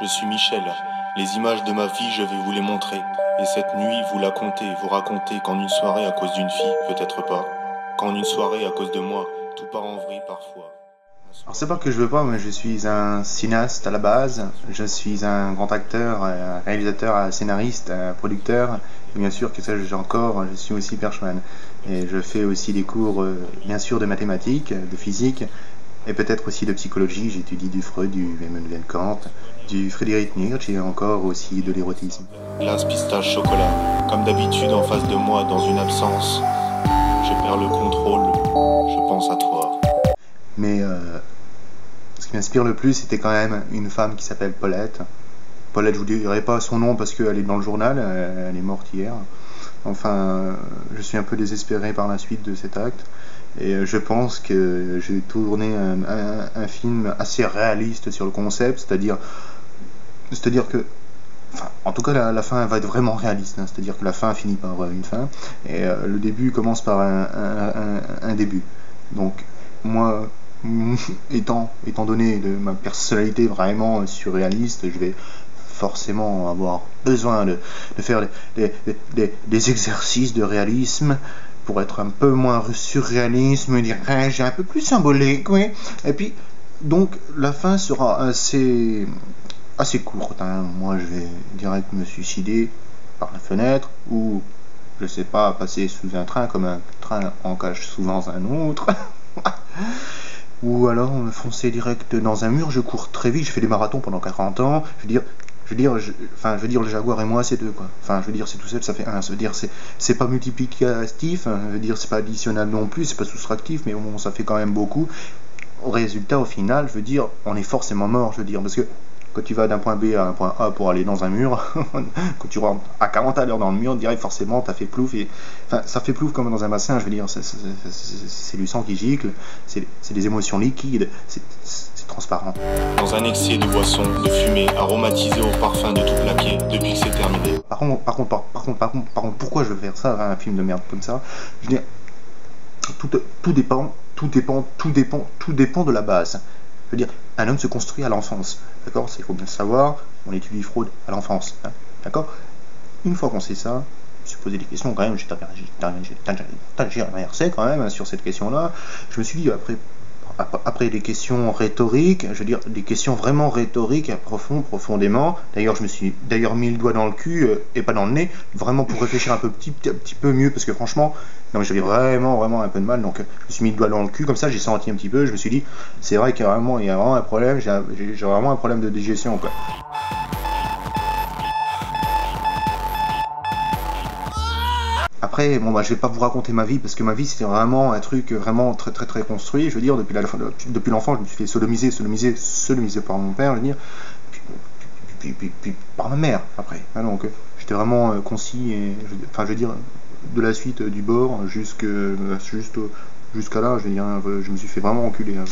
Je suis Michel. Les images de ma vie, je vais vous les montrer. Et cette nuit, vous la comptez, vous racontez qu'en une soirée à cause d'une fille, peut-être pas. Qu'en une soirée à cause de moi, tout part en vrille parfois. Alors c'est pas que je veux pas, mais je suis un cinéaste à la base, je suis un grand acteur, un réalisateur, un scénariste, un producteur, et bien sûr que ça j'ai encore, je suis aussi perchman. Et je fais aussi des cours, bien sûr, de mathématiques, de physique, et peut-être aussi de psychologie, j'étudie du Freud, du Emmanuel Kant, du Friedrich Nietzsche, et encore aussi de l'érotisme. Glace, pistache, chocolat. Comme d'habitude en face de moi, dans une absence. Je perds le contrôle, je pense à toi. Mais ce qui m'inspire le plus, c'était quand même une femme qui s'appelle Paulette. Paulette, je vous dirai pas son nom parce qu'elle est dans le journal, elle est morte hier. Enfin, je suis un peu désespéré par la suite de cet acte. Et je pense que j'ai tourné un film assez réaliste sur le concept, c'est-à-dire que, enfin, en tout cas, la fin va être vraiment réaliste, hein, c'est-à-dire que la fin finit par une fin, et le début commence par un début. Donc, moi, étant donné de ma personnalité vraiment surréaliste, je vais forcément avoir besoin de faire des exercices de réalisme pour être un peu moins surréalisme, dirais-je, un peu plus symbolique, oui. Et puis, donc, la fin sera assez courte, hein. Moi, je vais direct me suicider par la fenêtre, ou, je sais pas, passer sous un train, comme un train en cache souvent un autre. Ou alors me foncer direct dans un mur, je cours très vite, je fais des marathons pendant 40 ans, je veux dire, le Jaguar et moi, c'est deux, quoi. Enfin, je veux dire, c'est tout seul, ça fait un. Ça veut dire, c'est pas multiplicatif, hein. Je veux dire, c'est pas additionnel non plus, c'est pas soustractif, mais bon, ça fait quand même beaucoup. Au résultat, au final, je veux dire, on est forcément mort, je veux dire, parce que quand tu vas d'un point B à un point A pour aller dans un mur, quand tu rentres à 40 à l'heure dans le mur, direct forcément, t'as fait plouf, et enfin, ça fait plouf comme dans un bassin, je veux dire, c'est du sang qui gicle, c'est des émotions liquides, c'est transparent. Dans un excès de boisson, de fumée, aromatisé au parfum de tout plaqué, depuis que c'est terminé. Par contre, pourquoi je veux faire ça, un film de merde comme ça? Je veux dire, tout dépend de la base. Je veux dire, un homme se construit à l'enfance, d'accord? Il faut bien le savoir, on étudie Freud à l'enfance, hein, d'accord? Une fois qu'on sait ça, je me suis posé des questions quand même, j'ai tergiversé quand même sur cette question-là. Je me suis dit, après des questions rhétoriques, je veux dire des questions vraiment rhétoriques, profondément. D'ailleurs, je me suis mis le doigt dans le cul et pas dans le nez, vraiment pour réfléchir un petit peu mieux, parce que franchement, non, mais j'avais vraiment un peu de mal. Donc, je me suis mis le doigt dans le cul, comme ça, j'ai senti un petit peu. Je me suis dit, c'est vrai qu'il y a vraiment un problème. J'ai vraiment un problème de digestion, quoi. Après, bon, bah, je vais pas vous raconter ma vie, parce que ma vie, c'était vraiment un truc vraiment très construit. Je veux dire, depuis l'enfant, je me suis fait sodomiser par mon père, je veux dire, puis par ma mère, après. Hein, donc, j'étais vraiment concis, et, enfin, je veux dire, de la suite du bord jusqu'à là, je veux dire, je me suis fait vraiment enculer, hein.